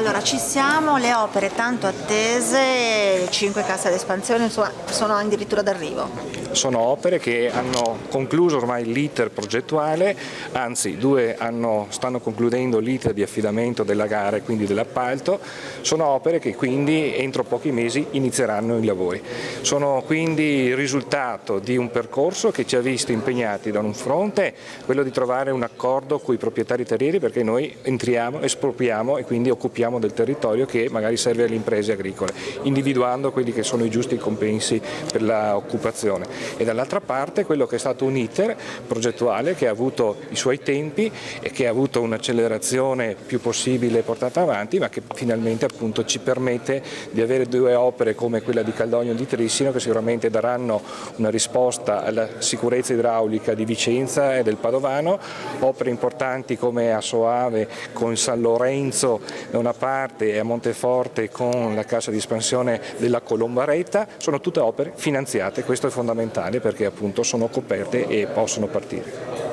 Allora, ci siamo, le opere tanto attese, 5 casse ad espansione, insomma, sono addirittura d'arrivo. Sono opere che hanno concluso ormai l'iter progettuale, anzi due stanno concludendo l'iter di affidamento della gara e quindi dell'appalto. Sono opere che quindi entro pochi mesi inizieranno i lavori. Sono quindi il risultato di un percorso che ci ha visto impegnati da un fronte quello di trovare un accordo con i proprietari terrieri, perché noi entriamo, espropriamo e quindi occupiamo del territorio che magari serve alle imprese agricole, individuando quelli che sono i giusti compensi per l'occupazione. E dall'altra parte quello che è stato un iter progettuale che ha avuto i suoi tempi e che ha avuto un'accelerazione più possibile portata avanti, ma che finalmente appunto ci permette di avere due opere come quella di Caldogno e di Trissino che sicuramente daranno una risposta alla sicurezza idraulica di Vicenza e del Padovano, opere importanti come a Soave con San Lorenzo da una parte e a Monteforte con la cassa di espansione della Colombaretta, sono tutte opere finanziate, questo è fondamentale perché appunto sono coperte e possono partire.